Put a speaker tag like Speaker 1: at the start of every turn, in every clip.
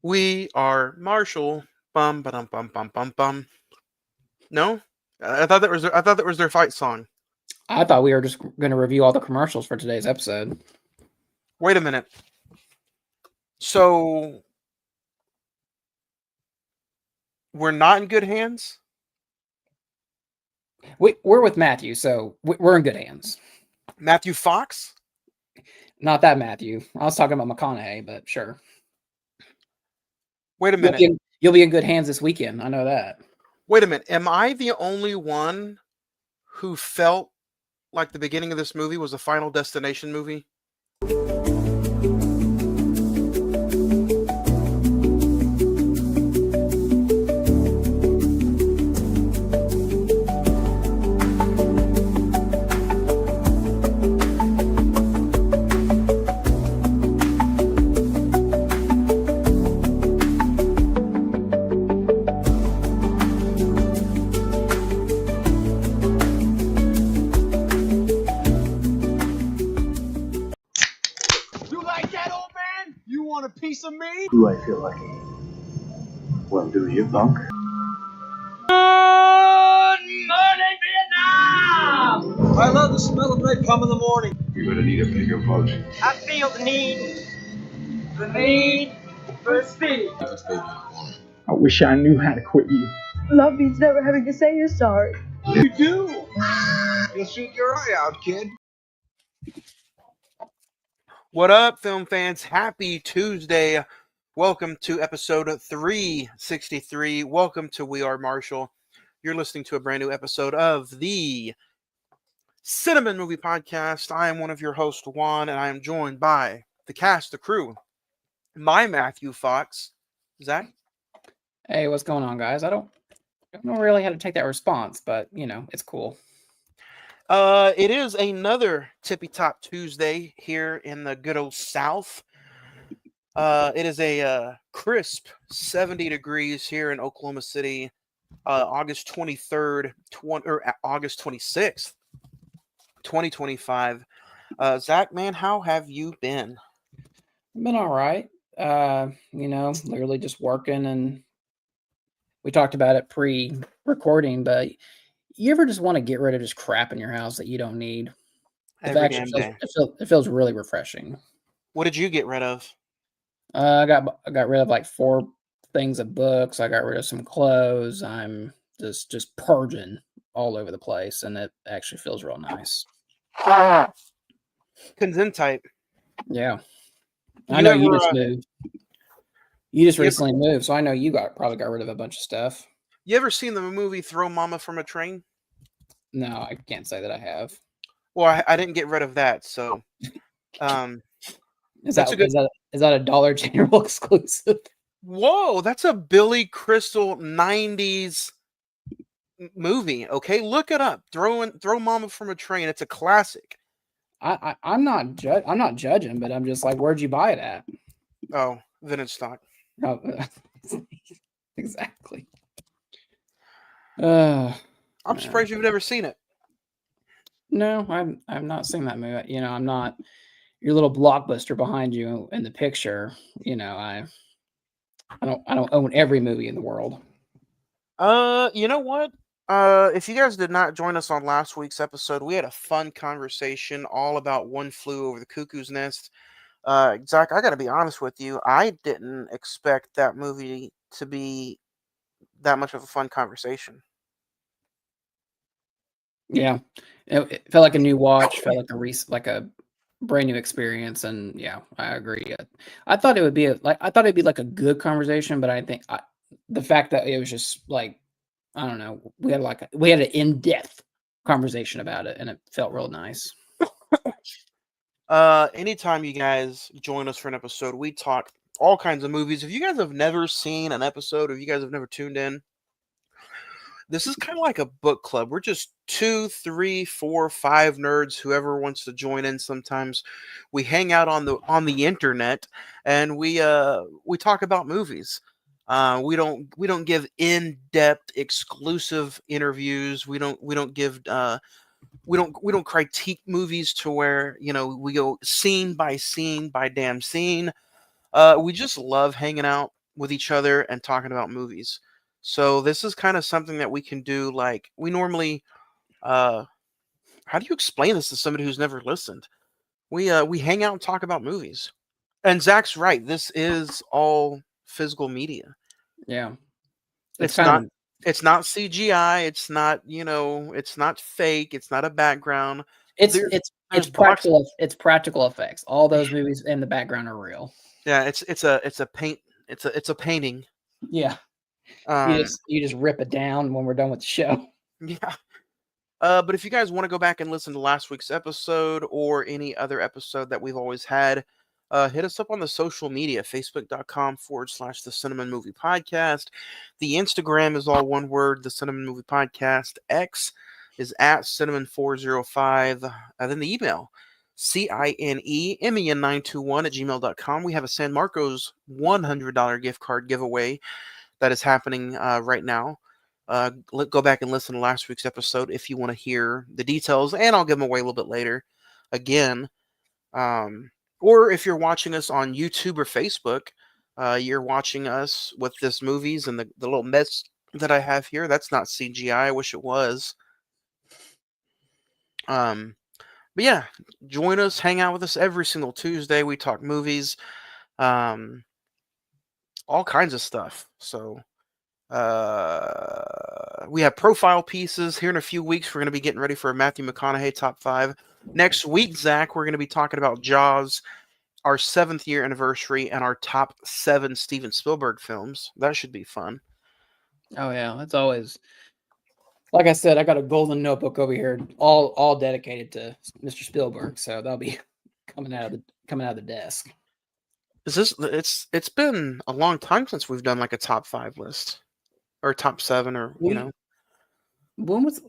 Speaker 1: We are Marshall. Bum ba dum bum bum bum bum. No, I thought that was their fight song.
Speaker 2: I thought we were just going to review all the commercials for today's episode.
Speaker 1: Wait a minute. So we're not in good hands.
Speaker 2: We're with Matthew, so we're in good hands.
Speaker 1: Matthew Fox.
Speaker 2: Not that Matthew. I was talking about McConaughey, but sure.
Speaker 1: Wait a minute.
Speaker 2: You'll be in good hands this weekend. I know that.
Speaker 1: Wait a minute. Am I the only one who felt like the beginning of this movie was a Final Destination movie?
Speaker 3: Piece of me?
Speaker 4: Do I feel lucky? Well, do you, punk?
Speaker 3: Good morning, Vietnam! I love the smell of napalm in the morning.
Speaker 4: You're gonna need a bigger boat.
Speaker 3: I feel the need for speed.
Speaker 5: I wish I knew how to quit you.
Speaker 6: Love means never having to say you're sorry.
Speaker 3: You do? You'll shoot your eye out, kid.
Speaker 1: What up, film fans? Happy Tuesday. Welcome to episode 363. Welcome to We Are Marshall. You're listening to a brand new episode of the Cine-Men Movie Podcast. I am one of your hosts, Juan, and I am joined by the cast, the crew, my Matthew Fox. Zach?
Speaker 2: Hey, what's going on, guys? I don't know really how to take that response, but, it's cool.
Speaker 1: It is another Tippy Top Tuesday here in the good old South. It is a crisp 70 degrees here in Oklahoma City, August 23rd, August 26th, 2025. Zach, man, how have you been?
Speaker 2: I've been all right. Literally just working, and we talked about it pre-recording, but you ever just want to get rid of just crap in your house that you don't need? It feels really refreshing.
Speaker 1: What did you get rid of?
Speaker 2: I got rid of like 4 things of books. I got rid of some clothes. I'm just purging all over the place, and it actually feels real nice.
Speaker 1: Consent.
Speaker 2: Yeah. I know you just moved. You just recently moved, so I know you probably got rid of a bunch of stuff.
Speaker 1: You ever seen the movie Throw Mama from a Train?
Speaker 2: No, I can't say that I have.
Speaker 1: Well, I didn't get rid of that, so
Speaker 2: is that a Dollar General exclusive?
Speaker 1: Whoa, that's a Billy Crystal 90s movie. Okay, look it up. Throw Mama from a Train. It's a classic.
Speaker 2: I'm not judging, but I'm just like, where'd you buy it at?
Speaker 1: Oh, vintage stock.
Speaker 2: Oh, exactly.
Speaker 1: I'm surprised you've never seen it.
Speaker 2: No, I've not seen that movie. I'm not your little Blockbuster behind you in the picture. I don't own every movie in the world.
Speaker 1: You know what? If you guys did not join us on last week's episode, we had a fun conversation all about One Flew Over the Cuckoo's Nest. Zach, I got to be honest with you. I didn't expect that movie to be that much of a fun conversation.
Speaker 2: Yeah, it felt like a new watch. Felt like a brand new experience, and yeah, I agree. I thought it would be like a good conversation, but I think the fact that it was just like, I don't know, we had an in-depth conversation about it, and it felt real nice.
Speaker 1: Anytime you guys join us for an episode, we talk all kinds of movies. If you guys have never seen an episode, or if you guys have never tuned in, this is kind of like a book club. We're just 2, 3, 4, 5 nerds, whoever wants to join in. Sometimes we hang out on the internet, and we talk about movies. We don't give in-depth exclusive interviews. We don't critique movies to where, we go scene by scene by damn scene. We just love hanging out with each other and talking about movies. So this is kind of something that we can do. Like we normally, how do you explain this to somebody who's never listened? We hang out and talk about movies. And Zach's right. This is all physical media.
Speaker 2: Yeah. It's
Speaker 1: It's
Speaker 2: kind
Speaker 1: not.
Speaker 2: of
Speaker 1: It's not CGI. It's not. It's not fake. It's not a background.
Speaker 2: it's
Speaker 1: There's
Speaker 2: it's
Speaker 1: there's
Speaker 2: it's
Speaker 1: blocks.
Speaker 2: practical effects. All those movies in the background are real.
Speaker 1: Yeah. It's a paint. It's a painting.
Speaker 2: Yeah.
Speaker 1: Um.
Speaker 2: You just rip it down when we're done with the show.
Speaker 1: Yeah. But if you guys want to go back and listen to last week's episode or any other episode that we've always had, hit us up on the social media, facebook.com/the Cine-Men Movie Podcast. The Instagram is all one word, the Cine-Men Movie Podcast. X is at Cinnamon405. And then the email, CINEMEN921 at gmail.com. We have a San Marcos $100 gift card giveaway that is happening right now. Go back and listen to last week's episode if you want to hear the details, and I'll give them away a little bit later. Again, or if you're watching us on YouTube or Facebook, you're watching us with this movies and the little mess that I have here. That's not CGI. I wish it was. But yeah, join us, hang out with us every single Tuesday. We talk movies, all kinds of stuff. So. We have profile pieces here in a few weeks. We're going to be getting ready for a Matthew McConaughey top 5. Next week, Zach, we're going to be talking about Jaws, our 7th year anniversary, and our top 7 Steven Spielberg films. That should be fun.
Speaker 2: Oh yeah, that's always like I said. I got a golden notebook over here, all dedicated to Mr. Spielberg. So that'll be coming out of the desk.
Speaker 1: It's been a long time since we've done like a top 5 list or top 7 or
Speaker 2: When was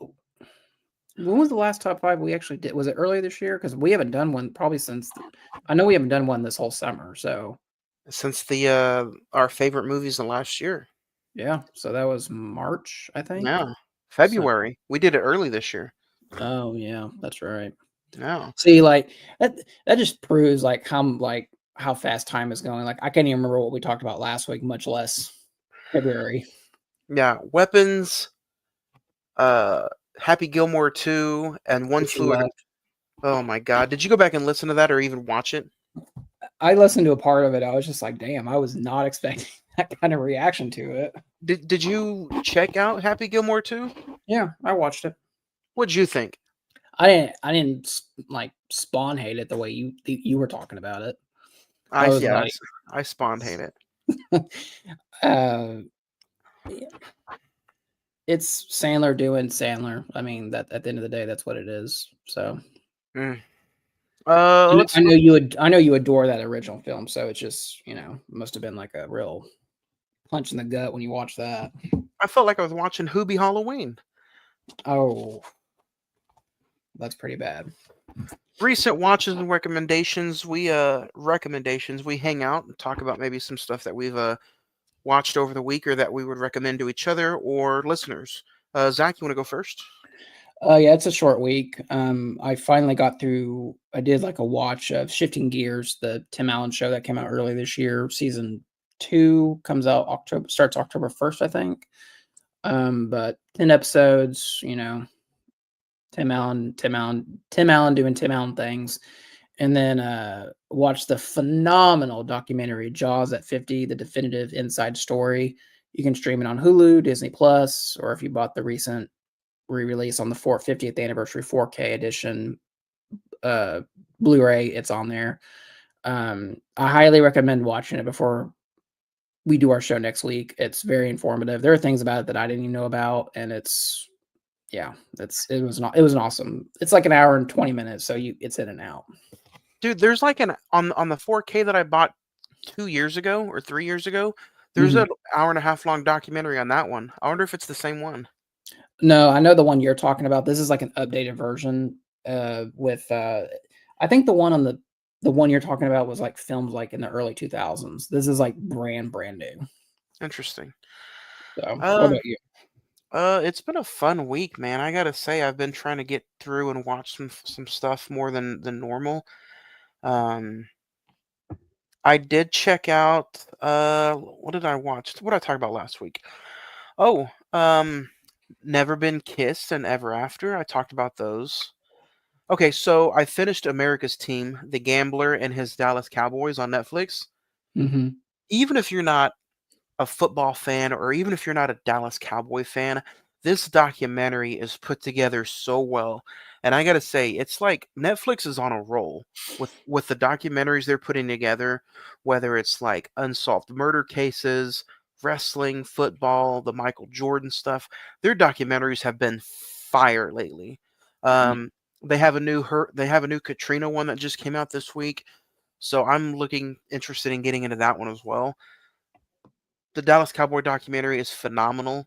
Speaker 2: the last top 5 we actually did? Was it earlier this year? Because we haven't done one probably since. I know we haven't done one this whole summer. So
Speaker 1: since our favorite movies in last year.
Speaker 2: yeah, so that was March, I think.
Speaker 1: Yeah, February. We did it early this year.
Speaker 2: Oh yeah, that's right.
Speaker 1: No.
Speaker 2: See, like that just proves like how fast time is going. Like I can't even remember what we talked about last week, much less February.
Speaker 1: Yeah, Weapons, Happy Gilmore 2, and One
Speaker 2: Which
Speaker 1: Flew Over. Oh my God! Did you go back and listen to that, or even watch it?
Speaker 2: I listened to a part of it. I was just like, damn, I was not expecting that kind of reaction to it.
Speaker 1: Did you check out Happy Gilmore 2?
Speaker 2: Yeah, I watched it.
Speaker 1: What'd you think?
Speaker 2: I didn't like spawn hate it the way you were talking about it.
Speaker 1: I
Speaker 2: Like,
Speaker 1: spawn hate it.
Speaker 2: It's Sandler doing Sandler. I mean, that at the end of the day, that's what it is. So,
Speaker 1: I
Speaker 2: know you adore that original film. So it's just must have been like a real punch in the gut when you watch that.
Speaker 1: I felt like I was watching Hoobie Halloween.
Speaker 2: Oh, that's pretty bad.
Speaker 1: Recent watches and recommendations. We hang out and talk about maybe some stuff that we've watched over the week or that we would recommend to each other or listeners. Zach, you want to go first?
Speaker 2: Yeah, it's a short week. I finally got through. I did like a watch of Shifting Gears, the Tim Allen show that came out early this year. Season 2 comes out starts October 1st, I think. But 10 episodes. Tim Allen doing Tim Allen things, and then watch the phenomenal documentary Jaws at 50, the definitive inside story. You can stream it on Hulu, Disney Plus, or if you bought the recent re-release on the 50th anniversary 4K edition Blu-ray, it's on there. I highly recommend watching it before we do our show next week. It's very informative. There are things about it that I didn't even know about, and it was an awesome. It's like an hour and 20 minutes, so it's in and out.
Speaker 1: Dude, there's like on the 4K that I bought 2 years ago or 3 years ago. There's an hour and a half long documentary on that one. I wonder if it's the same one.
Speaker 2: No, I know the one you're talking about. This is like an updated version with I think the one you're talking about was like filmed like in the early 2000s. This is like brand new.
Speaker 1: Interesting.
Speaker 2: So, what about you?
Speaker 1: It's been a fun week, man. I gotta say, I've been trying to get through and watch some stuff more than normal. I did check out. What did I watch? What did I talk about last week? Oh, Never Been Kissed and Ever After. I talked about those. Okay, so I finished America's Team, The Gambler and His Dallas Cowboys on Netflix.
Speaker 2: Mm-hmm.
Speaker 1: Even if you're not a football fan or even if you're not a Dallas Cowboy fan, this documentary is put together so well. And I got to say, it's like Netflix is on a roll with the documentaries they're putting together, whether it's like unsolved murder cases, wrestling, football, the Michael Jordan stuff. Their documentaries have been fire lately. They have a new Katrina one that just came out this week. So I'm looking interested in getting into that one as well. The Dallas Cowboy documentary is phenomenal.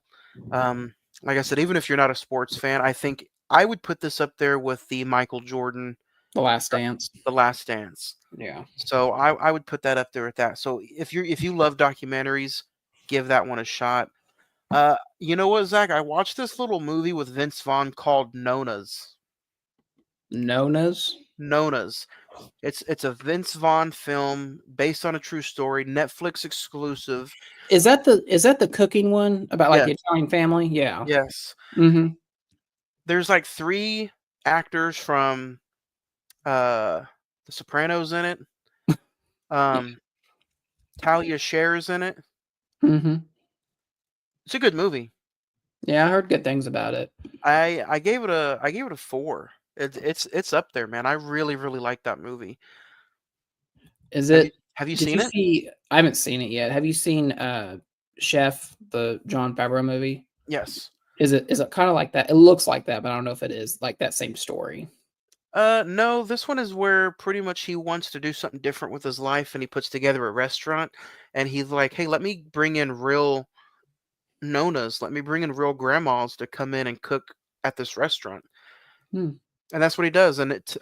Speaker 1: Like I said, even if you're not a sports fan, I think I would put this up there with the Michael Jordan,
Speaker 2: The Last Dance.
Speaker 1: The Last Dance.
Speaker 2: Yeah.
Speaker 1: So I would put that up there with that. So if you love documentaries, give that one a shot. You know what, Zach? I watched this little movie with Vince Vaughn called Nona's.
Speaker 2: Nona's.
Speaker 1: Nona's. It's a Vince Vaughn film based on a true story, Netflix exclusive.
Speaker 2: Is that the cooking one about like the
Speaker 1: Yes.
Speaker 2: Italian family? Yeah.
Speaker 1: Yes.
Speaker 2: Mm-hmm.
Speaker 1: There's like 3 actors from The Sopranos in it. Talia Share's in it.
Speaker 2: Mm-hmm.
Speaker 1: It's a good movie.
Speaker 2: Yeah, I heard good things about it.
Speaker 1: I gave it a 4. It's up there, man. I really like that movie.
Speaker 2: Is
Speaker 1: Have you
Speaker 2: it?
Speaker 1: have you
Speaker 2: Did
Speaker 1: seen
Speaker 2: you
Speaker 1: it?
Speaker 2: see? I haven't seen it yet. Have you seen Chef, the John Favreau movie?
Speaker 1: Yes.
Speaker 2: Is it kind of like that? It looks like that, but I don't know if it is like that same story.
Speaker 1: No, this one is where pretty much he wants to do something different with his life and he puts together a restaurant and he's like, "Hey, let me bring in real nonas. Let me bring in real grandmas to come in and cook at this restaurant."
Speaker 2: Hmm.
Speaker 1: And that's what he does. And it's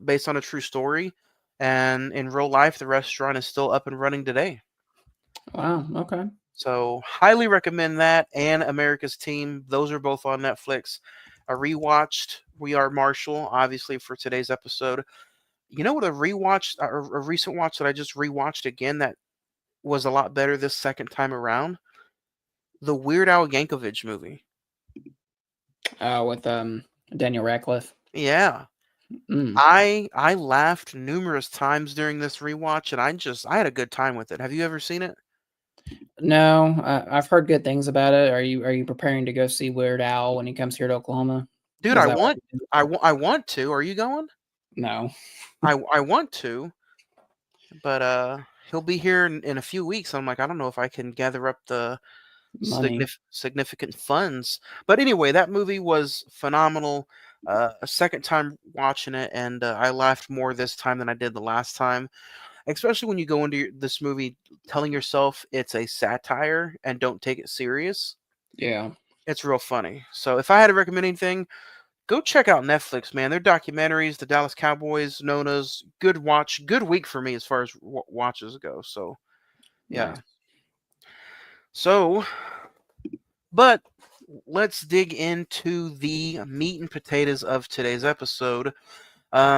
Speaker 1: based on a true story. And in real life, the restaurant is still up and running today.
Speaker 2: Wow. Okay.
Speaker 1: So highly recommend that and America's Team. Those are both on Netflix. I rewatched We Are Marshall, obviously for today's episode. You know what a recent watch that I just rewatched again that was a lot better this second time around? The Weird Al Yankovic movie.
Speaker 2: With Daniel Radcliffe.
Speaker 1: Yeah.
Speaker 2: Mm.
Speaker 1: I laughed numerous times during this rewatch and I had a good time with it. Have you ever seen it?
Speaker 2: No, I've heard good things about it. Are you preparing to go see Weird Al when he comes here to Oklahoma?
Speaker 1: Dude,
Speaker 2: Is that what you do?
Speaker 1: I want to. Are you going?
Speaker 2: No.
Speaker 1: I want to, but he'll be here in a few weeks. I'm like, I don't know if I can gather up the
Speaker 2: Money.
Speaker 1: significant funds. But anyway, that movie was phenomenal. A second time watching it, and I laughed more this time than I did the last time. Especially when you go into this movie telling yourself it's a satire and don't take it serious.
Speaker 2: Yeah.
Speaker 1: It's real funny. So if I had to recommend anything, go check out Netflix, man. Their documentaries, the Dallas Cowboys, Nona's, good watch, good week for me as far as watches go. So yeah.
Speaker 2: Nice.
Speaker 1: So, but let's dig into the meat and potatoes of today's episode.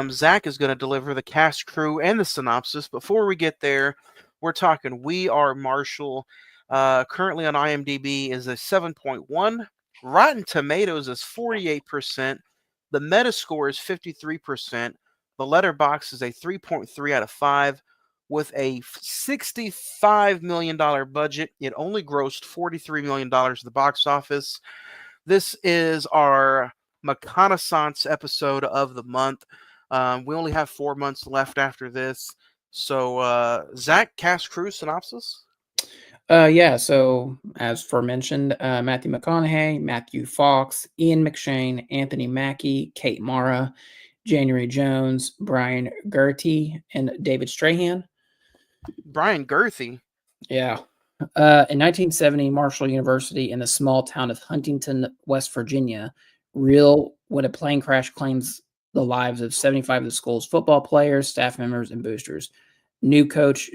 Speaker 1: Zach is going to deliver the cast, crew, and the synopsis. Before we get there, we're talking We Are Marshall. Currently on IMDb is a 7.1. Rotten Tomatoes is 48%. The Metascore is 53%. The Letterbox is a 3.3 out of 5. With a $65 million budget, it only grossed $43 million at the box office. This is our reconnaissance episode of the month. We only have 4 months left after this. So, Zach, cast, crew, synopsis?
Speaker 2: Yeah, so as forementioned, Matthew McConaughey, Matthew Fox, Ian McShane, Anthony Mackie, Kate Mara, January Jones, Brian Gertie, and David Strahan.
Speaker 1: Brian Gerthy.
Speaker 2: Yeah. In 1970, Marshall University in the small town of Huntington, West Virginia, when a plane crash claims the lives of 75 of the school's football players, staff members, and boosters. New coach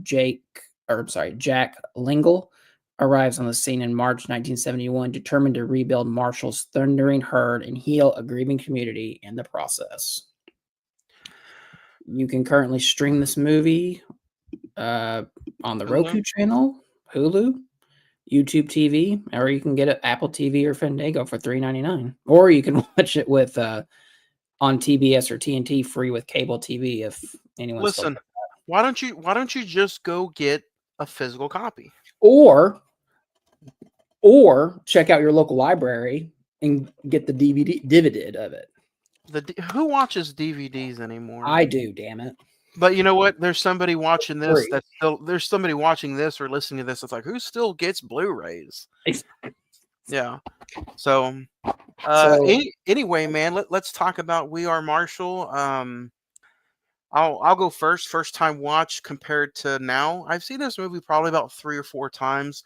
Speaker 2: Jack Lingle arrives on the scene in March 1971, determined to rebuild Marshall's thundering herd and heal a grieving community in the process. You can currently stream this movie On the
Speaker 1: Hulu?
Speaker 2: Roku channel, Hulu, YouTube TV, or you can get it Apple TV or Fandango for $3.99, or you can watch it with on TBS or TNT free with cable TV if anyone's still.
Speaker 1: Listen, why don't you just go get a physical copy?
Speaker 2: Or check out your local library and get the DVD of it.
Speaker 1: Who watches DVDs anymore?
Speaker 2: I do, damn it.
Speaker 1: But you know what? There's somebody watching this
Speaker 2: Free.
Speaker 1: there's somebody watching this or listening to this that's like, who still gets Blu-rays? Yeah. So anyway, man, let's talk about We Are Marshall. I'll go first. First time watch compared to now. I've seen this movie probably about 3 or 4 times.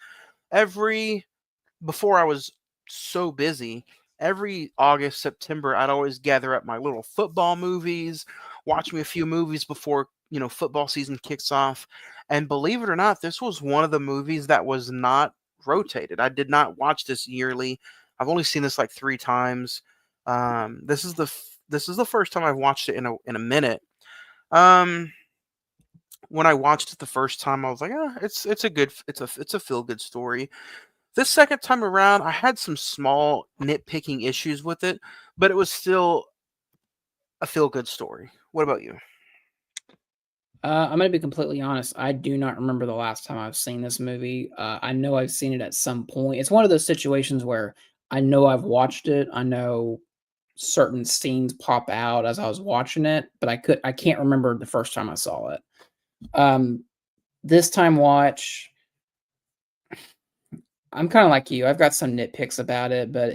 Speaker 1: Before I was so busy, every August, September, I'd always gather up my little football movies, watch me a few movies before, football season kicks off. And believe it or not, this was one of the movies that was not rotated. I did not watch this yearly. I've only seen this like 3 times. This is the first time I've watched it in a minute. When I watched it the first time, I was like, it's a feel good story. This second time around, I had some small nitpicking issues with it, but it was still a feel-good story. What about you?
Speaker 2: I'm going to be completely honest. I do not remember the last time I've seen this movie. I know I've seen it at some point. It's one of those situations where I know I've watched it. I know certain scenes pop out as I was watching it, but I can't remember the first time I saw it. This time watch, I'm kind of like you. I've got some nitpicks about it, but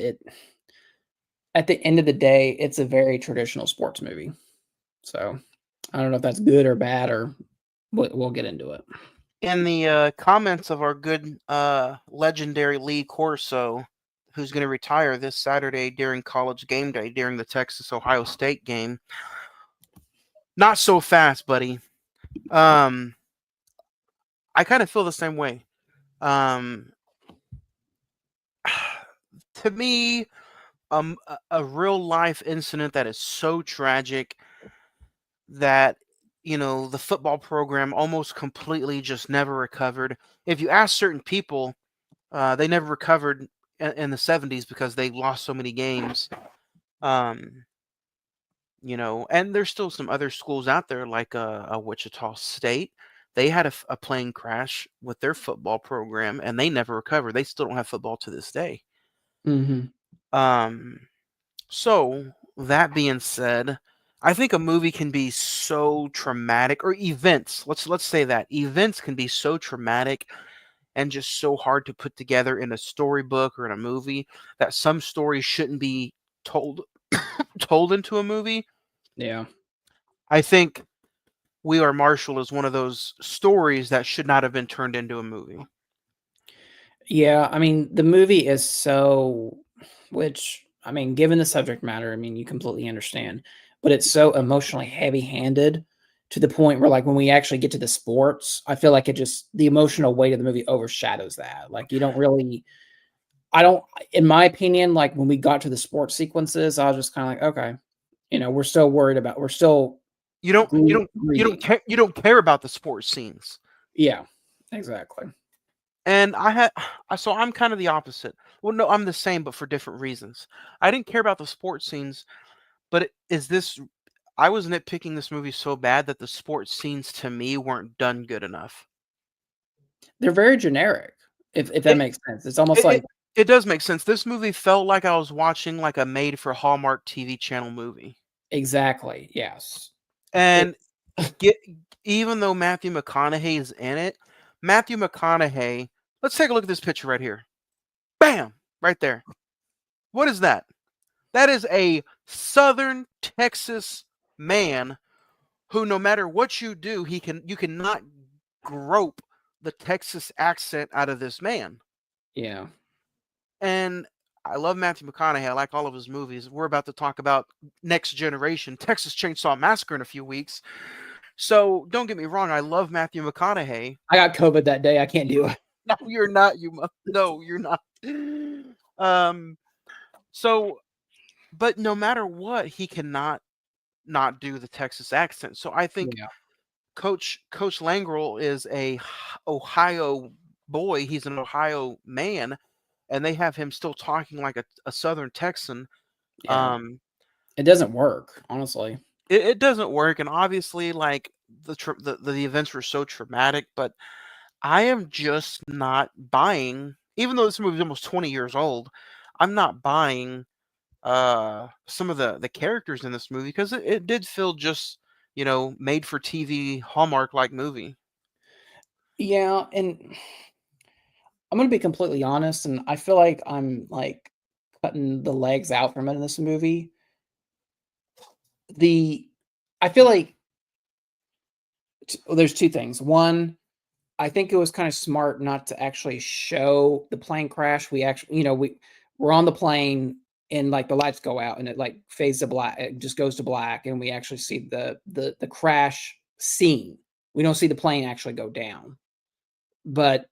Speaker 2: at the end of the day, it's a very traditional sports movie. So I don't know if that's good or bad, or we'll get into it.
Speaker 1: In the comments of our good legendary Lee Corso, who's going to retire this Saturday during college game day during the Texas-Ohio State game. Not so fast, buddy. I kind of feel the same way. To me, a real life incident that is so tragic that the football program almost completely just never recovered. If you ask certain people, they never recovered in the 70s because they lost so many games. And there's still some other schools out there like a Wichita State. They had a plane crash with their football program and they never recovered. They still don't have football to this day.
Speaker 2: Mm-hmm.
Speaker 1: So that being said, I think a movie can be so traumatic, or events. Let's say that events can be so traumatic and just so hard to put together in a storybook or in a movie that some stories shouldn't be told into a movie.
Speaker 2: Yeah.
Speaker 1: I think We Are Marshall is one of those stories that should not have been turned into a movie.
Speaker 2: Yeah, I mean, the movie is so, given the subject matter, you completely understand, but it's so emotionally heavy-handed to the point where, like, when we actually get to the sports, I feel like the emotional weight of the movie overshadows that. Like, in my opinion, like, when we got to the sports sequences, I was just kind of like, okay, we're still
Speaker 1: You don't care about the sports scenes.
Speaker 2: Yeah, exactly.
Speaker 1: And so I'm kind of the opposite. Well, no, I'm the same, but for different reasons. I didn't care about the sports scenes, but I was nitpicking this movie so bad that the sports scenes to me weren't done good enough.
Speaker 2: They're very generic, if that makes sense. It's almost like
Speaker 1: it does make sense. This movie felt like I was watching like a made for Hallmark TV channel movie.
Speaker 2: Exactly. Yes.
Speaker 1: And even though Matthew McConaughey is in it, Matthew McConaughey, let's take a look at this picture right here. Bam! Right there. What is that? That is a Southern Texas man who, no matter what you do, you cannot grope the Texas accent out of this man.
Speaker 2: Yeah.
Speaker 1: And I love Matthew McConaughey. I like all of his movies. We're about to talk about Next Generation, Texas Chainsaw Massacre in a few weeks. So don't get me wrong. I love Matthew McConaughey.
Speaker 2: I got COVID that day. I can't do it.
Speaker 1: No, you're not. No, you're not. So, but no matter what, he cannot not do the Texas accent. So I think Coach Langrel is a Ohio boy. He's an Ohio man, and they have him still talking like a Southern Texan.
Speaker 2: Yeah. It doesn't work, honestly.
Speaker 1: It doesn't work, and obviously, like the events were so traumatic. But I am just not buying, even though this movie is almost 20 years old. I'm not buying some of the characters in this movie because it did feel just made for TV Hallmark like movie.
Speaker 2: Yeah, and I'm gonna be completely honest, and I feel like I'm like cutting the legs out from it in this movie. The I feel like there's two things. One, I think it was kind of smart not to actually show the plane crash. We actually, we're on the plane and like the lights go out and it like fades to black. It just goes to black, and we actually see the crash scene. We don't see the plane actually go down, but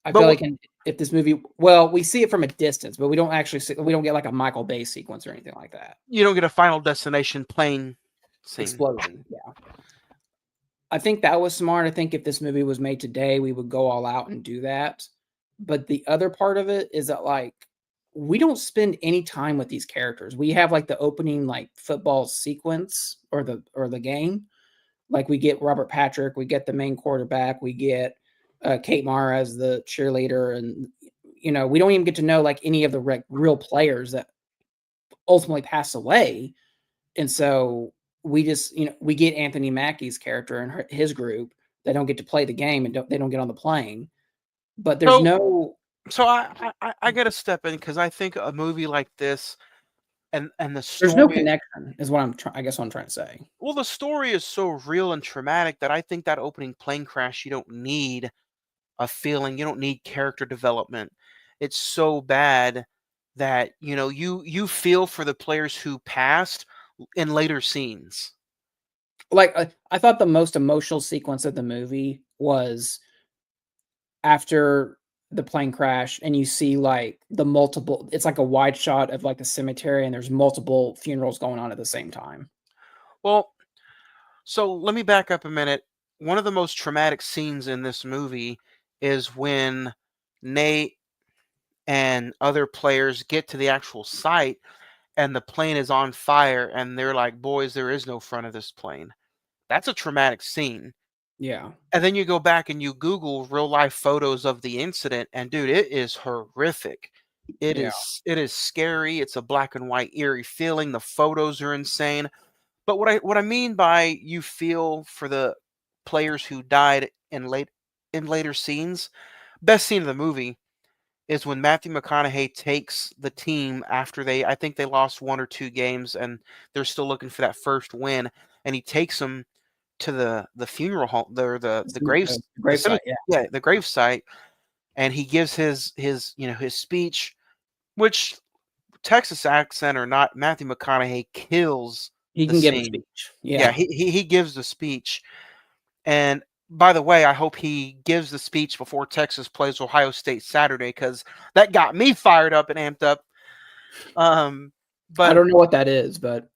Speaker 2: I
Speaker 1: But
Speaker 2: feel
Speaker 1: what,
Speaker 2: like if this movie, well, we see it from a distance, but we don't actually see, we don't get like a Michael Bay sequence or anything like that.
Speaker 1: you don't get a Final Destination plane scene.
Speaker 2: Explosion. Yeah. I think that was smart. I think if this movie was made today, we would go all out and do that. But the other part of it is that like we don't spend any time with these characters. We have like the opening like football sequence or the game. Like we get Robert Patrick, we get the main quarterback, we get Kate Mara as the cheerleader, and we don't even get to know like any of the real players that ultimately pass away. And so we just, we get Anthony Mackie's character and his group. They don't get to play the game and they don't get on the plane. But there's no.
Speaker 1: So I got to step in because I think a movie like this and the
Speaker 2: There's no
Speaker 1: story.
Speaker 2: connection, is what I guess what I'm trying to say.
Speaker 1: Well, the story is so real and traumatic that I think that opening plane crash, you don't need a feeling, you don't need character development. It's so bad that you feel for the players who passed in later scenes.
Speaker 2: Like I thought the most emotional sequence of the movie was after the plane crash, and you see like the multiple. It's like a wide shot of like the cemetery, and there's multiple funerals going on at the same time.
Speaker 1: Well, so let me back up a minute. One of the most traumatic scenes in this movie is when Nate and other players get to the actual site and the plane is on fire and they're like, boys, there is no front of this plane. That's a traumatic scene.
Speaker 2: Yeah.
Speaker 1: And then you go back and you Google real life photos of the incident, and dude, it is horrific. It
Speaker 2: Yeah.
Speaker 1: is scary. It's a black and white eerie feeling. The photos are insane. But what I mean by you feel for the players who died in later scenes, best scene of the movie is when Matthew McConaughey takes the team after I think they lost 1 or 2 games and they're still looking for that first win, and he takes them to the funeral home, the graves,
Speaker 2: Grave site,
Speaker 1: yeah, the grave site, and he gives his speech, which Texas accent or not, Matthew McConaughey kills
Speaker 2: he
Speaker 1: the
Speaker 2: can give a
Speaker 1: scene.
Speaker 2: speech.
Speaker 1: Yeah, he gives the speech, and by the way, I hope he gives the speech before Texas plays Ohio State Saturday because that got me fired up and amped up. But
Speaker 2: I don't know what that is, but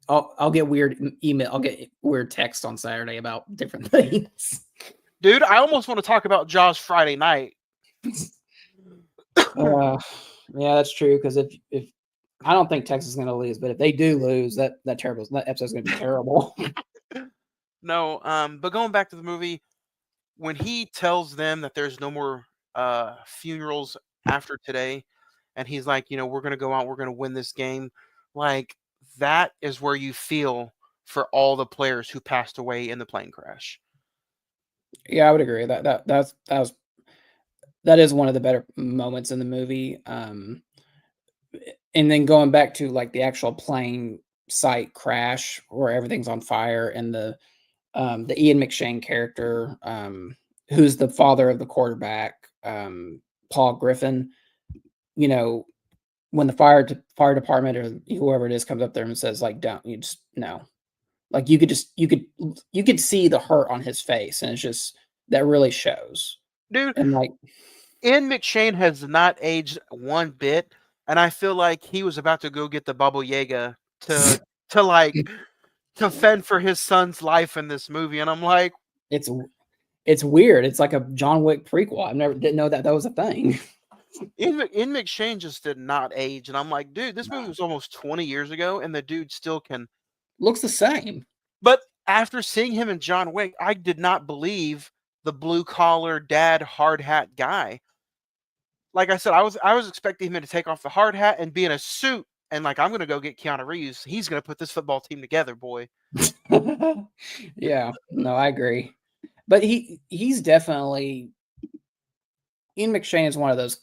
Speaker 2: I'll get weird email. I'll get weird text on Saturday about different things.
Speaker 1: dude, I almost want to talk about Jaws Friday night.
Speaker 2: Yeah, that's true. Because if I don't think Texas is going to lose, but if they do lose, that episode's going to be terrible.
Speaker 1: No, but going back to the movie, when he tells them that there's no more funerals after today, and he's like, we're gonna go out, we're gonna win this game, like that is where you feel for all the players who passed away in the plane crash.
Speaker 2: Yeah, I would agree. That is one of the better moments in the movie. And then going back to like the actual plane site crash where everything's on fire, and the Ian McShane character, who's the father of the quarterback, Paul Griffin, when the fire department or whoever it is comes up there and says like, don't, you just no, like you could see the hurt on his face, and it's just that really shows.
Speaker 1: Dude,
Speaker 2: And like
Speaker 1: Ian McShane has not aged one bit, and I feel like he was about to go get the Baba Yaga to like to fend for his son's life in this movie, and I'm like,
Speaker 2: It's weird. It's like a John Wick prequel. Didn't know that was a thing.
Speaker 1: In McShane just did not age, and I'm like, dude, this movie was almost 20 years ago, and the dude still can.
Speaker 2: Looks the same.
Speaker 1: But after seeing him in John Wick, I did not believe the blue collar dad hard hat guy. Like I said, I was expecting him to take off the hard hat and be in a suit, and like, I'm gonna go get Keanu Reeves. He's gonna put this football team together, boy.
Speaker 2: Yeah, no, I agree. But he's definitely Ian McShane is one of those,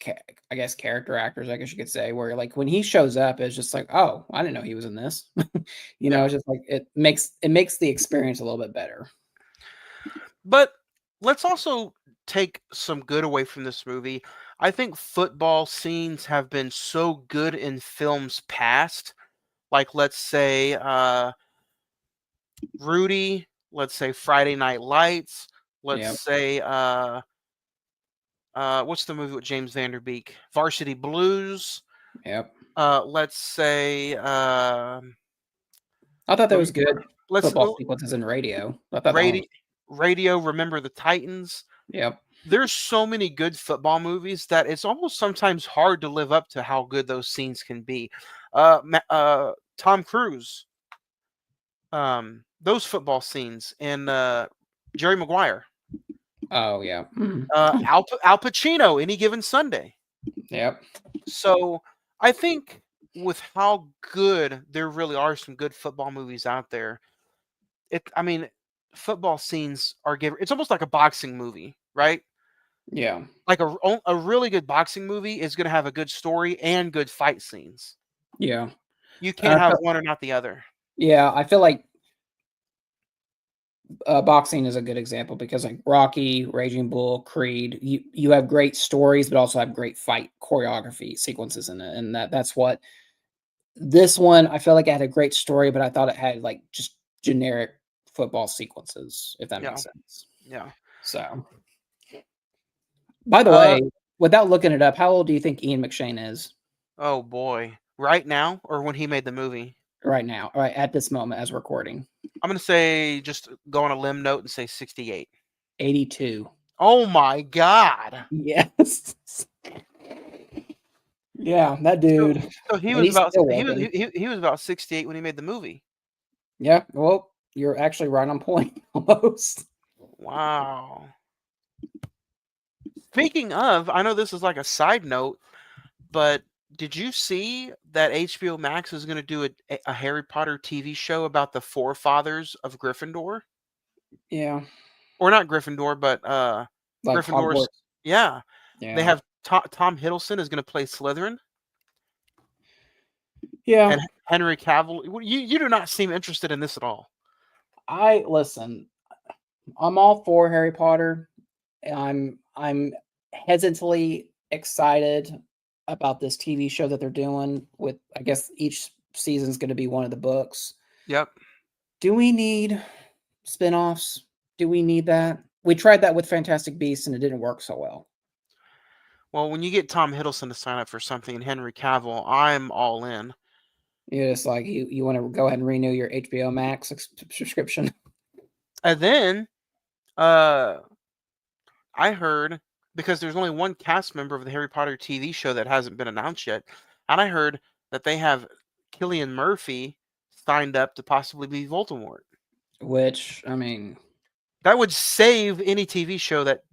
Speaker 2: I guess, character actors, I guess you could say, where like when he shows up, it's just like, oh, I didn't know he was in this. It's just like it makes the experience a little bit better.
Speaker 1: But let's also take some good away from this movie. I think football scenes have been so good in films past, like let's say Rudy, let's say Friday Night Lights, let's say what's the movie with James Van Der Beek? Varsity Blues.
Speaker 2: Yep.
Speaker 1: Let's say
Speaker 2: I thought that was good. Football sequences in Radio. I thought
Speaker 1: Radio, Remember the Titans.
Speaker 2: Yep.
Speaker 1: There's so many good football movies that it's almost sometimes hard to live up to how good those scenes can be. Tom Cruise. Those football scenes and Jerry Maguire.
Speaker 2: Oh yeah.
Speaker 1: Al Pacino, Any Given Sunday.
Speaker 2: Yep.
Speaker 1: So I think with how good there really are some good football movies out there, football scenes are it's almost like a boxing movie, right?
Speaker 2: Yeah.
Speaker 1: Like a really good boxing movie is going to have a good story and good fight scenes.
Speaker 2: Yeah.
Speaker 1: You can't have one or not the other.
Speaker 2: Yeah, I feel like boxing is a good example because like Rocky, Raging Bull, Creed, you have great stories, but also have great fight choreography sequences in it, and that's what this one. I feel like it had a great story, but I thought it had like just generic football sequences, if that makes sense.
Speaker 1: Yeah.
Speaker 2: So, by the way, without looking it up, how old do you think Ian McShane is?
Speaker 1: Oh boy, right now or when he made the movie?
Speaker 2: Right now, right at this moment as recording.
Speaker 1: I'm going to say, just go on a limb note and say 68.
Speaker 2: 82.
Speaker 1: Oh my God.
Speaker 2: Yes. Yeah, that dude.
Speaker 1: So he was about 68 when he made the movie.
Speaker 2: Yeah, well, you're actually right on point almost.
Speaker 1: Wow. Speaking of, I know this is like a side note, but did you see that HBO Max is going to do a Harry Potter TV show about the forefathers of Gryffindor?
Speaker 2: Yeah.
Speaker 1: Or not Gryffindor, but
Speaker 2: like
Speaker 1: Gryffindor's.
Speaker 2: Hogwarts.
Speaker 1: Yeah.
Speaker 2: Yeah.
Speaker 1: They have Tom Hiddleston is going to play Slytherin.
Speaker 2: Yeah.
Speaker 1: And Henry Cavill. You do not seem interested in this at all.
Speaker 2: Listen. I'm all for Harry Potter. I'm hesitantly excited about this TV show that they're doing with, I guess each season is going to be one of the books.
Speaker 1: Yep.
Speaker 2: Do we need spinoffs? Do we need that? We tried that with Fantastic Beasts and it didn't work so well.
Speaker 1: Well, when you get Tom Hiddleston to sign up for something and Henry Cavill, I'm all in.
Speaker 2: You're just like, you want to go ahead and renew your HBO Max subscription.
Speaker 1: And then I heard, because there's only one cast member of the Harry Potter TV show that hasn't been announced yet, and I heard that they have Cillian Murphy signed up to possibly be Voldemort.
Speaker 2: Which, I mean,
Speaker 1: that would save any TV show that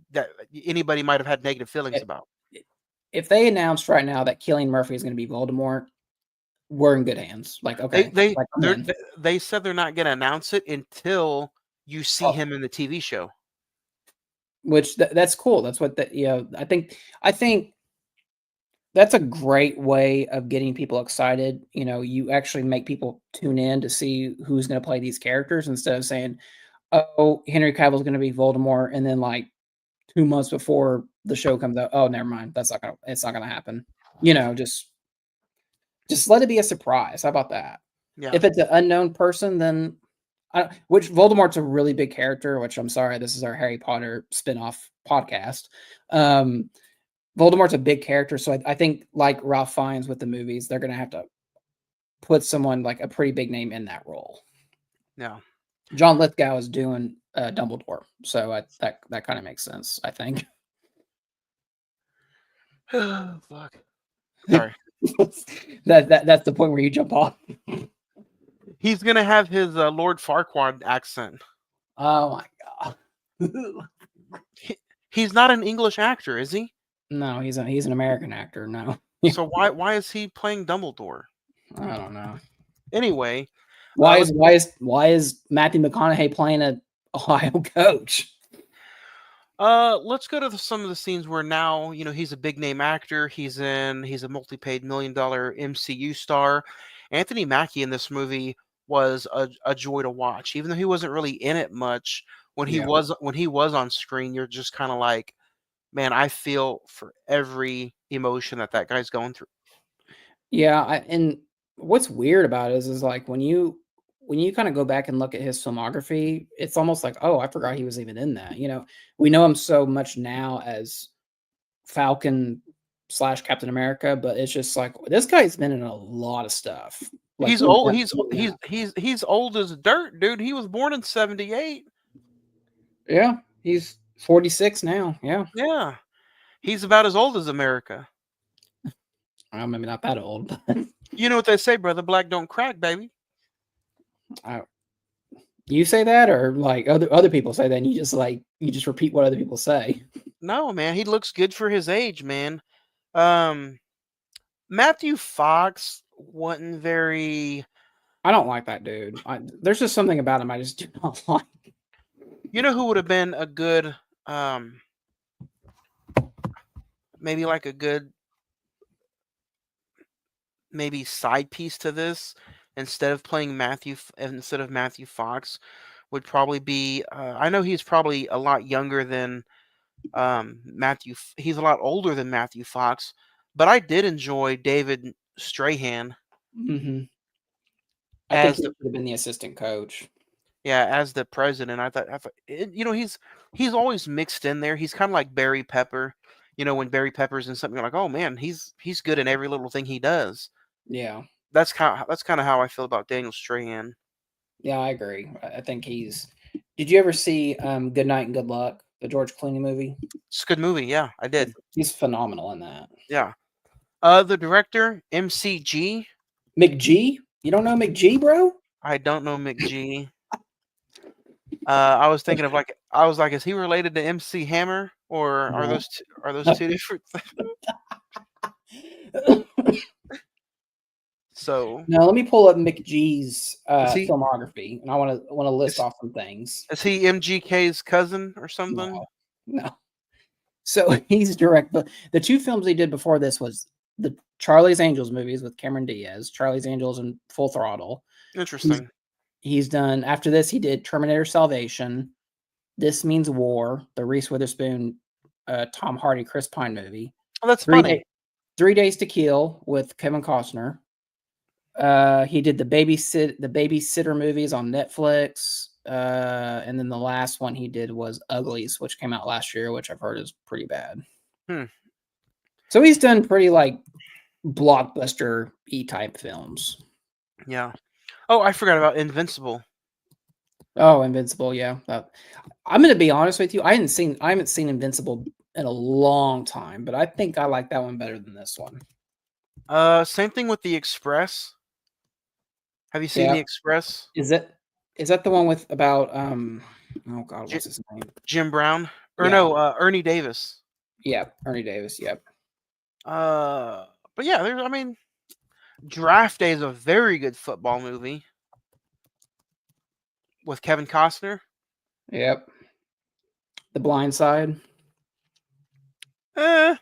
Speaker 1: anybody might have had negative feelings about.
Speaker 2: If they announced right now that Cillian Murphy is going to be Voldemort, we're in good hands. Like, okay,
Speaker 1: they said they're not going to announce it until you see him in the TV show.
Speaker 2: Which that's cool. That's what I think that's a great way of getting people excited. You actually make people tune in to see who's going to play these characters instead of saying, "Oh, Henry Cavill's going to be Voldemort," and then like 2 months before the show comes out, "Oh, never mind. It's not gonna happen." Just let it be a surprise. How about that?
Speaker 1: Yeah.
Speaker 2: If it's an unknown person, then which Voldemort's a really big character, which I'm sorry, this is our Harry Potter spinoff podcast. Voldemort's a big character, so I think like Ralph Fiennes with the movies, they're going to have to put someone like a pretty big name in that role.
Speaker 1: Yeah.
Speaker 2: John Lithgow is doing Dumbledore, so that kind of makes sense, I think.
Speaker 1: Fuck. Sorry.
Speaker 2: That's the point where you jump off.
Speaker 1: He's gonna have his Lord Farquaad accent.
Speaker 2: Oh my god.
Speaker 1: He's not an English actor, is he?
Speaker 2: No, he's an American actor. No,
Speaker 1: So why is he playing Dumbledore?
Speaker 2: I don't know.
Speaker 1: Anyway,
Speaker 2: Why
Speaker 1: let's
Speaker 2: is Matthew McConaughey playing a Ohio coach?
Speaker 1: let's go to some of the scenes where now he's a big name actor. He's a multi-paid $1 million MCU star. Anthony Mackie in this movie was a joy to watch, even though he wasn't really in it much. When he
Speaker 2: Yeah.
Speaker 1: was on screen, you're just kind of like, man, I feel for every emotion that guy's going through.
Speaker 2: Yeah, and what's weird about it is like when you kind of go back and look at his filmography, it's almost like, oh, I forgot he was even in that. We know him so much now as Falcon / Captain America, but it's just like this guy's been in a lot of stuff. Like
Speaker 1: He's old. He's old as dirt, dude. He was born in 78.
Speaker 2: yeah, he's 46 now. Yeah,
Speaker 1: Yeah, he's about as old as America.
Speaker 2: well, maybe not that old, but
Speaker 1: You know what they say, brother? Black don't crack, baby.
Speaker 2: you say that, or like other people say that, and you just repeat what other people say.
Speaker 1: No, man, he looks good for his age, man. Matthew Fox wasn't very.
Speaker 2: I don't like that dude. There's just something about him I just do not like.
Speaker 1: You know who would have been a good, maybe like a good, maybe side piece to this instead of Matthew Fox would probably be. I know he's probably a lot younger than he's a lot older than Matthew Fox, but I did enjoy David Strahan
Speaker 2: Mm-hmm. I think
Speaker 1: as
Speaker 2: he
Speaker 1: the
Speaker 2: should have been the assistant coach.
Speaker 1: as the president. I thought he's always mixed in there. He's kind of like Barry Pepper. When Barry Pepper's in something, you're like, oh man, he's good in every little thing he does.
Speaker 2: Yeah,
Speaker 1: That's kind of how I feel about Daniel Strahan.
Speaker 2: yeah, I agree. I think he's. Did you ever see Good Night and Good Luck, the George Clooney movie?
Speaker 1: It's a good movie. Yeah, I did.
Speaker 2: He's phenomenal in that.
Speaker 1: Yeah. The director MCG.
Speaker 2: McG? You don't know McG, bro?
Speaker 1: I don't know McG. I was thinking of I was like, is he related to MC Hammer, or are
Speaker 2: No.
Speaker 1: those two different things? So
Speaker 2: Now let me pull up McG's
Speaker 1: he
Speaker 2: filmography, and I want to list
Speaker 1: is,
Speaker 2: off some things.
Speaker 1: is he MGK's cousin or something?
Speaker 2: No. So he's but the two films he did before this was the Charlie's Angels movies with Cameron Diaz, Charlie's Angels and Full Throttle.
Speaker 1: Interesting.
Speaker 2: He's done after this. He did Terminator Salvation, This Means War, the Reese Witherspoon, Tom Hardy, Chris Pine movie.
Speaker 1: Oh, that's funny.
Speaker 2: 3 Days to Kill with Kevin Costner. He did the babysitter movies on Netflix. And then the last one he did was Uglies, which came out last year, which I've heard is pretty bad. So he's done pretty like blockbuster type films.
Speaker 1: Yeah. Oh, I forgot about Invincible.
Speaker 2: Oh, Invincible, yeah. I'm gonna be honest with you. I haven't seen Invincible in a long time, but I think I like that one better than this one.
Speaker 1: Same thing with The Express. Have you seen The Express?
Speaker 2: Is that the one with about oh god, what's his name?
Speaker 1: Jim Brown? Or no, Ernie Davis.
Speaker 2: Yeah, Ernie Davis, yep.
Speaker 1: But yeah, Draft Day is a very good football movie with Kevin Costner.
Speaker 2: Yep. The Blind Side.
Speaker 1: Eh.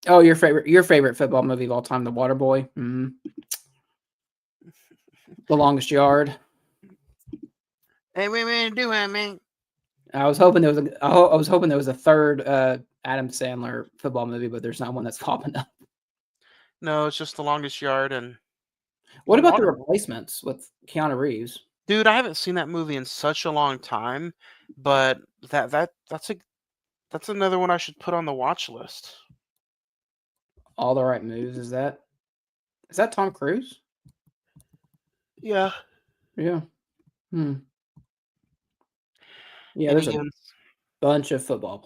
Speaker 2: Oh, your favorite football movie of all time, The Waterboy. Mm-hmm. The Longest Yard.
Speaker 1: Hey, what do I mean?
Speaker 2: I was hoping there was a third Adam Sandler football movie, but there's not one that's popping up.
Speaker 1: No, it's just The Longest Yard. And
Speaker 2: what about The Replacements with Keanu Reeves?
Speaker 1: Dude, I haven't seen that movie in such a long time, but that's another one I should put on the watch list.
Speaker 2: All the Right Moves, is that Tom Cruise?
Speaker 1: Yeah.
Speaker 2: Yeah. Hmm. Yeah,
Speaker 1: Any
Speaker 2: there's a
Speaker 1: given,
Speaker 2: bunch of football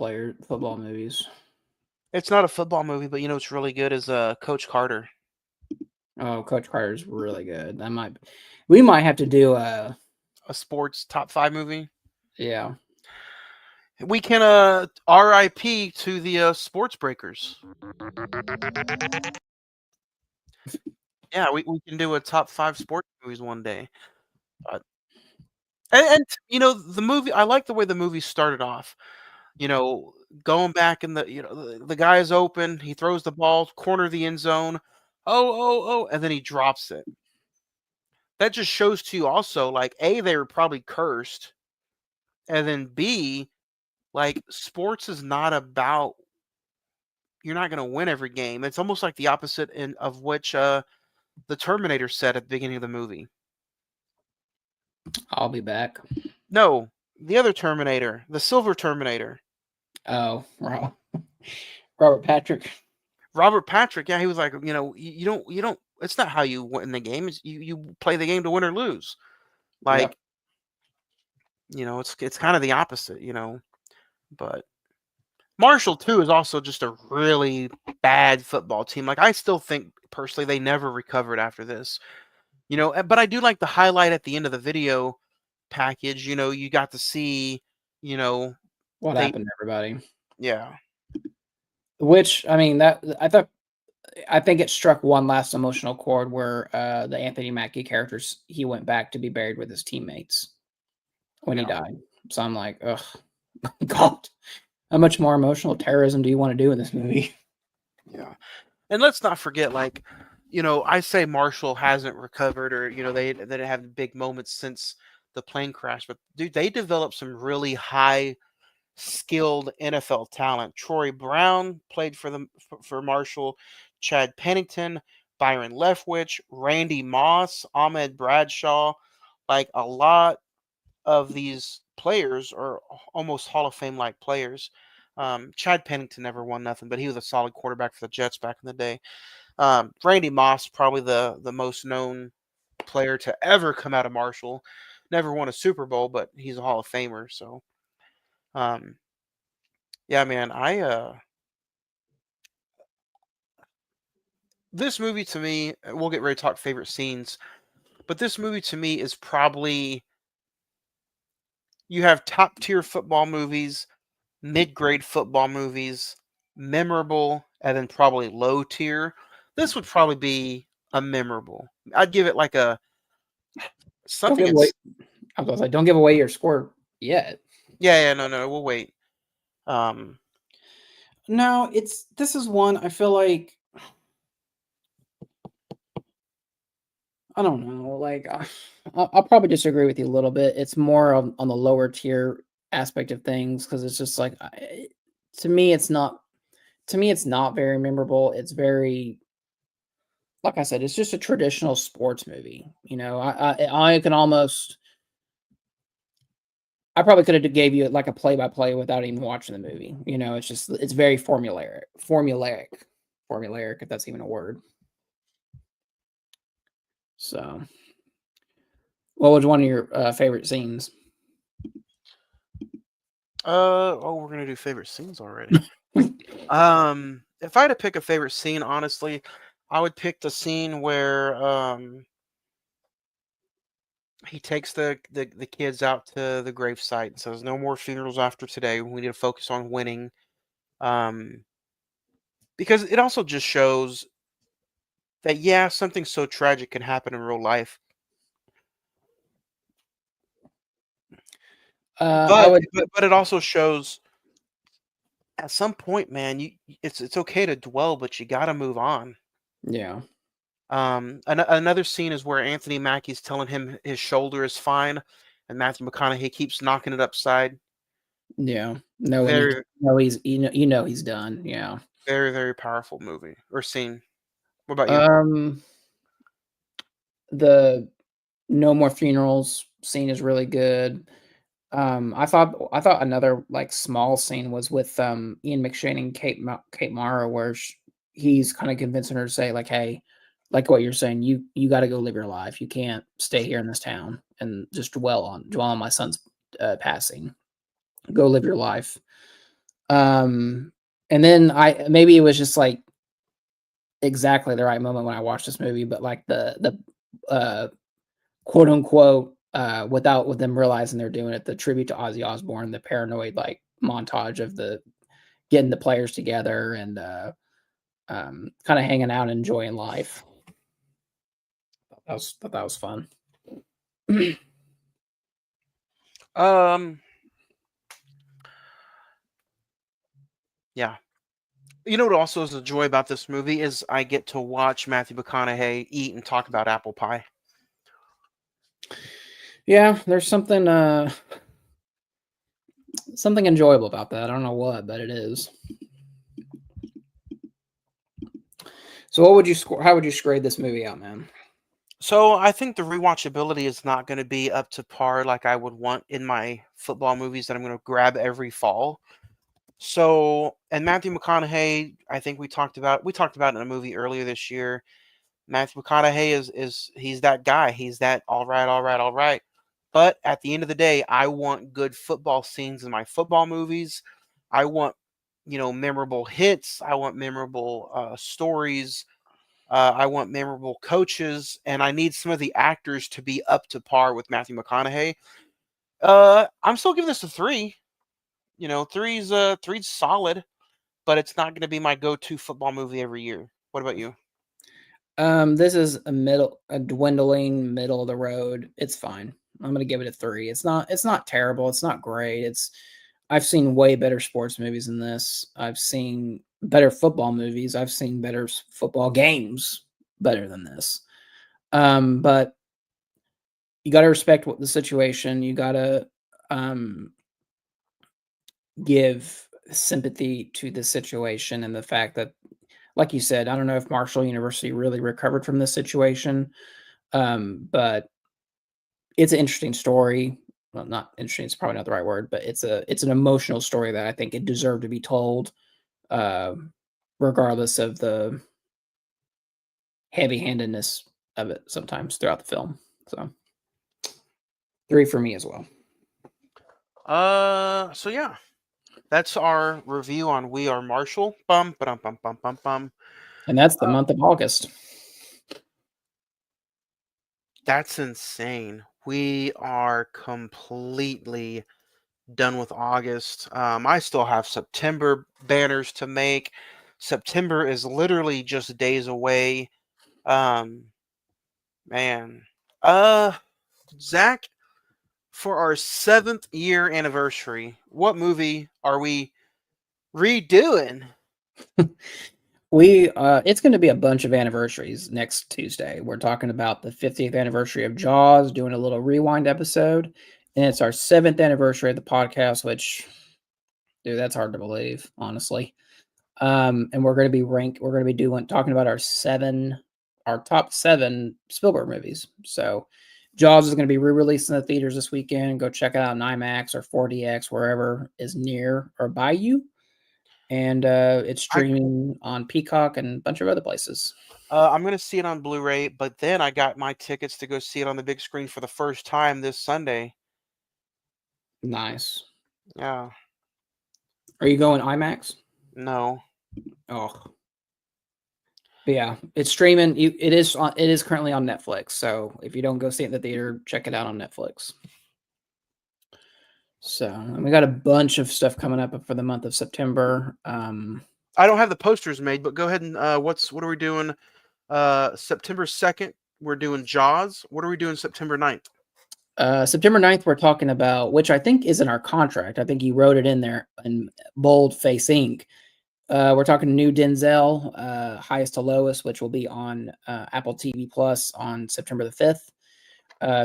Speaker 2: movies.
Speaker 1: it's not a football movie, but you know what's really good is Coach Carter.
Speaker 2: Oh, Coach Carter's really good. We might have to do
Speaker 1: A sports top 5 movie.
Speaker 2: yeah.
Speaker 1: We can RIP to the sports breakers. Yeah, we can do a top 5 sports movies one day. Uh, and you know the movie. I like the way the movie started off. You know, going back in the guy is open. He throws the ball, corner of the end zone. Oh, and then he drops it. That just shows to you also, like, A, they were probably cursed, and then B, like, sports is not about you're not gonna win every game. It's almost like the opposite of which the Terminator said at the beginning of the movie.
Speaker 2: I'll be back.
Speaker 1: No, the other Terminator, the Silver Terminator.
Speaker 2: Oh, wow. Robert Patrick.
Speaker 1: Robert Patrick, yeah, he was like, you don't. It's not how you win the game. It's you play the game to win or lose.
Speaker 2: Yep.
Speaker 1: Like, it's kind of the opposite, But Marshall too is also just a really bad football team. Like, I still think personally they never recovered after this. But I do like the highlight at the end of the video package. You got to see,
Speaker 2: What
Speaker 1: they
Speaker 2: happened to everybody?
Speaker 1: yeah.
Speaker 2: Which I mean I think it struck one last emotional chord where the Anthony Mackie characters he went back to be buried with his teammates when he
Speaker 1: Yeah.
Speaker 2: died. So I'm like, ugh, God, how much more emotional terrorism do you want to do in this movie?
Speaker 1: Yeah. And let's not forget, like, I say Marshall hasn't recovered, or they didn't have big moments since the plane crash, but dude, they developed some really high skilled NFL talent. Troy Brown played for Marshall, Chad Pennington, Byron Leftwich, Randy Moss, Ahmed Bradshaw, like a lot of these players are almost Hall of Fame like players. Chad Pennington never won nothing, but he was a solid quarterback for the Jets back in the day. Randy Moss, probably the most known player to ever come out of Marshall. Never won a Super Bowl, but he's a Hall of Famer. So, um, yeah, man, this movie to me, we'll get ready to talk favorite scenes, but this movie to me is probably you have top tier football movies, mid grade football movies, memorable, and then probably low tier. This would probably be a memorable. I'd give it like a
Speaker 2: Don't
Speaker 1: something.
Speaker 2: give away. I was like, don't give away your score yet.
Speaker 1: Yeah, no, we'll wait. Um,
Speaker 2: No, this is one I feel like I don't know. Like I'll probably disagree with you a little bit. It's more on the lower tier aspect of things because it's just like to me it's not very memorable. It's very like I said, it's just a traditional sports movie. I can almost I probably could have gave you like a play by play without even watching the movie. It's very formulaic if that's even a word. So, what was one of your favorite scenes?
Speaker 1: we're gonna do favorite scenes already. If I had to pick a favorite scene, honestly, I would pick the scene where he takes the kids out to the gravesite and says, "No more funerals after today. We need to focus on winning." Um, because it also just shows that yeah, something so tragic can happen in real life.
Speaker 2: I
Speaker 1: But
Speaker 2: would,
Speaker 1: but it also shows at some point, man, it's okay to dwell, but you got to move on.
Speaker 2: yeah,
Speaker 1: Another scene is where Anthony Mackie's telling him his shoulder is fine, and Matthew McConaughey keeps knocking it upside.
Speaker 2: yeah. No, and
Speaker 1: Very,
Speaker 2: he's done. Yeah.
Speaker 1: very, very powerful movie or scene. What about you?
Speaker 2: The no more funerals scene is really good. I thought another like small scene was with Ian McShane and Kate Mara, where he's kind of convincing her to say like, hey, like what you're saying, you got to go live your life. You can't stay here in this town. and just dwell on my son's passing. Go live your life. And then maybe it was just like exactly the right moment when I watched this movie, but like the quote unquote without with them realizing they're doing it, the tribute to Ozzy Osbourne, the paranoid like montage of the getting the players together and kind of hanging out and enjoying life. That was fun.
Speaker 1: Yeah. You know what also is a joy about this movie is I get to watch Matthew McConaughey eat and talk about apple pie.
Speaker 2: Yeah, there's something enjoyable about that. I don't know what, but it is. So what would you score? How would you grade this movie out, man?
Speaker 1: So I think the rewatchability is not going to be up to par like I would want in my football movies that I'm going to grab every fall. So, and Matthew McConaughey, I think we talked about in a movie earlier this year. Matthew McConaughey is he's that guy. He's that all right. But at the end of the day, I want good football scenes in my football movies. I want, memorable hits. I want memorable stories. I want memorable coaches, and I need some of the actors to be up to par with Matthew McConaughey. I'm still giving this a 3. Three's solid, but it's not going to be my go-to football movie every year. What about you?
Speaker 2: This is a dwindling middle of the road. It's fine. I'm gonna give it a 3. It's not terrible. It's not great. I've seen way better sports movies than this. I've seen better football movies. I've seen better football games better than this. But you got to respect the situation. You got to give sympathy to the situation and the fact that, like you said, I don't know if Marshall University really recovered from this situation, but it's an interesting story. Well, not interesting, it's probably not the right word, but it's an emotional story that I think it deserved to be told, regardless of the heavy-handedness of it sometimes throughout the film. So 3 for me as well.
Speaker 1: So yeah, that's our review on We Are Marshall. Bum, bum, bum, bum, bum, bum.
Speaker 2: And that's the month of August.
Speaker 1: That's insane. We are completely done with August. I still have September banners to make. September is literally just days away. Man. Zach, for our 7th year anniversary, what movie are we redoing?
Speaker 2: It's going to be a bunch of anniversaries next Tuesday. We're talking about the 50th anniversary of Jaws, doing a little rewind episode, and it's our 7th anniversary of the podcast, which, dude, that's hard to believe, honestly. And we're going to be talking about our top 7 Spielberg movies. So Jaws is going to be re-released in the theaters this weekend. Go check it out on IMAX or 4DX, wherever is near or by you. And it's streaming on Peacock and a bunch of other places.
Speaker 1: I'm going to see it on Blu-ray, but then I got my tickets to go see it on the big screen for the first time this Sunday.
Speaker 2: Nice.
Speaker 1: Yeah.
Speaker 2: Are you going IMAX?
Speaker 1: No.
Speaker 2: Oh. But yeah, it's streaming. It is currently on Netflix. So if you don't go see it in the theater, check it out on Netflix. So and we got a bunch of stuff coming up for the month of September.
Speaker 1: I don't have the posters made, but go ahead and what are we doing? September 2nd, we're doing Jaws. What are we doing September 9th?
Speaker 2: September 9th, we're talking about, which I think is in our contract. I think you wrote it in there in bold-face ink. We're talking new Denzel, Highest to Lowest, which will be on Apple TV Plus on September the 5th.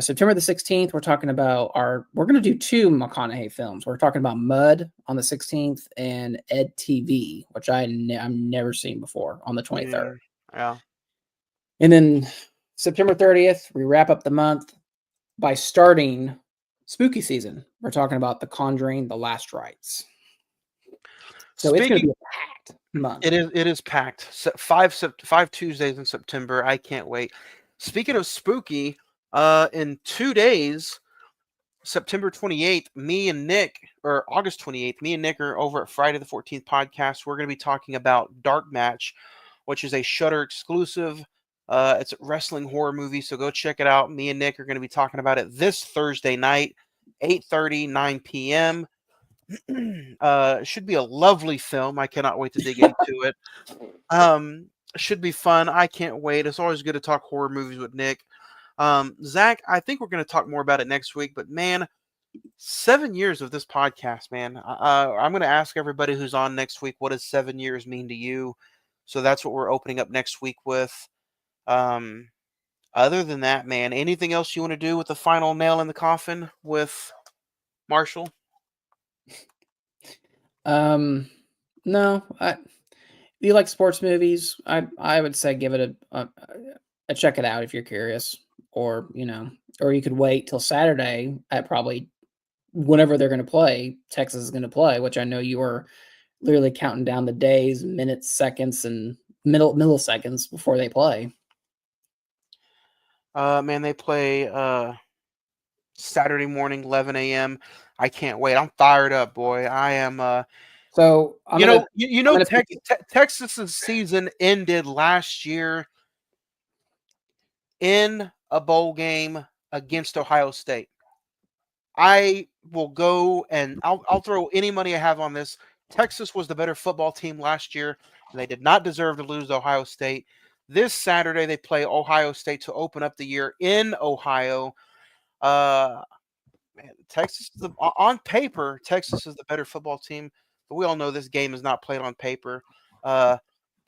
Speaker 2: September the 16th, we're talking about we're going to do 2 McConaughey films. We're talking about Mud on the 16th and Ed TV, which I've never seen before, on the 23rd.
Speaker 1: Yeah.
Speaker 2: And then September 30th, we wrap up the month by starting spooky season. We're talking about The Conjuring, The Last Rites. So it's going to be a packed month.
Speaker 1: It is packed. 5 Tuesdays in September. I can't wait. Speaking of spooky, In 2 days, September 28th, me and Nick, or August 28th, me and Nick are over at Friday the 14th podcast. We're going to be talking about Dark Match, which is a Shudder exclusive. It's a wrestling horror movie, so go check it out. Me and Nick are going to be talking about it this Thursday night, 8:30, 9 p.m. Should be a lovely film. I cannot wait to dig into it. Should be fun. I can't wait. It's always good to talk horror movies with Nick. Zach, I think we're going to talk more about it next week, but man, 7 years of this podcast, man. I'm going to ask everybody who's on next week, what does 7 years mean to you? So that's what we're opening up next week with. Other than that, man, anything else you want to do with the final nail in the coffin with Marshall?
Speaker 2: No. If you like sports movies, I would say give it a check it out if you're curious, or or you could wait till Saturday at probably whenever they're going to play. Texas is going to play, which I know you are literally counting down the days, minutes, seconds, and milliseconds before they play.
Speaker 1: Man, they play Saturday morning, 11 a.m. I can't wait. I'm fired up, boy. I am.
Speaker 2: So
Speaker 1: Texas's season ended last year in a bowl game against Ohio State. I will go and I'll throw any money I have on this. Texas was the better football team last year, and they did not deserve to lose to Ohio State. This Saturday, they play Ohio State to open up the year in Ohio. Man, Texas, on paper, Texas is the better football team, but we all know this game is not played on paper. I'm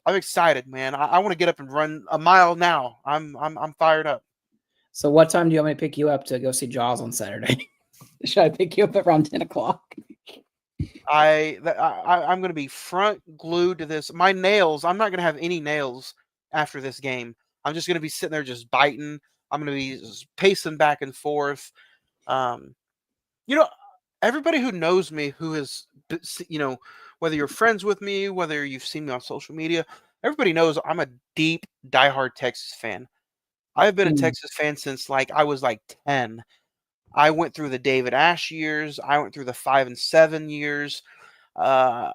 Speaker 1: excited, man. I want to get up and run a mile now. I'm fired up.
Speaker 2: So what time do you want me to pick you up to go see Jaws on Saturday? Should I pick you up around 10 o'clock?
Speaker 1: I'm going to be front glued to this. My nails, I'm not going to have any nails after this game. I'm just going to be sitting there just biting. I'm going to be pacing back and forth. Everybody who knows me, who has, whether you're friends with me, whether you've seen me on social media, everybody knows I'm a deep, diehard Texas fan. I've been a Texas fan since I was 10. I went through the David Ash years. I went through the 5 and 7 years. I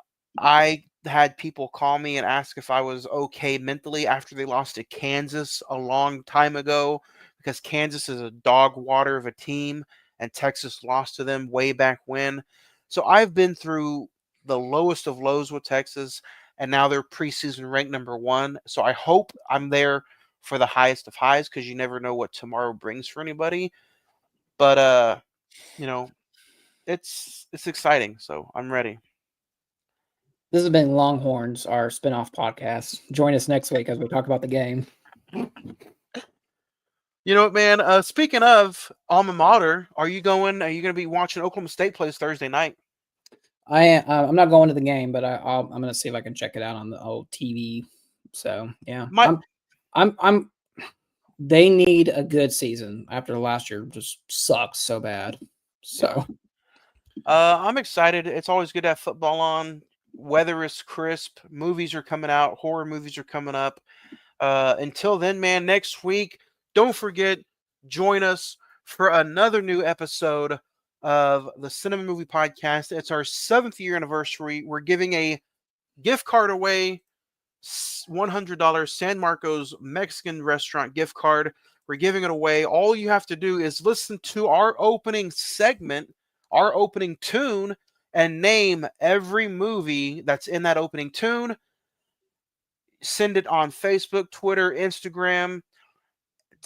Speaker 1: had people call me and ask if I was okay mentally after they lost to Kansas a long time ago, because Kansas is a dog water of a team and Texas lost to them way back when. So I've been through the lowest of lows with Texas, and now they're preseason ranked number 1. So I hope I'm there for the highest of highs, because you never know what tomorrow brings for anybody. But it's exciting, so I'm ready.
Speaker 2: This has been Longhorns, our spinoff podcast. Join us next week as we talk about the game.
Speaker 1: You know what, man? Speaking of alma mater, are you going to be watching Oklahoma State plays Thursday night?
Speaker 2: I'm not going to the game, but I'm going to see if I can check it out on the old TV. So yeah, I'm. They need a good season after last year just sucks so bad. So
Speaker 1: I'm excited. It's always good to have football on. Weather is crisp. Movies are coming out. Horror movies are coming up. Until then, man, next week, don't forget, join us for another new episode of the Cine-Men Movie Podcast. It's our 7th year anniversary. We're giving a gift card away, $100 San Marcos Mexican restaurant gift card. We're giving it away. All you have to do is listen to our opening segment, our opening tune, and name every movie that's in that opening tune. Send it on Facebook, Twitter, Instagram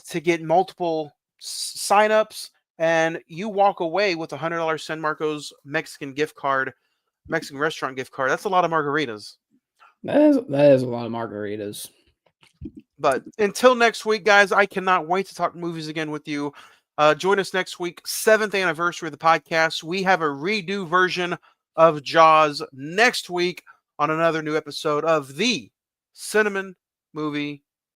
Speaker 1: to get multiple signups, and you walk away with a $100 San Marcos Mexican restaurant gift card. That's a lot of margaritas.
Speaker 2: That is a lot of margaritas.
Speaker 1: But until next week, guys, I cannot wait to talk movies again with you. Join us next week, 7th anniversary of the podcast. We have a redo version of Jaws next week on another new episode of the Cine-Men Movie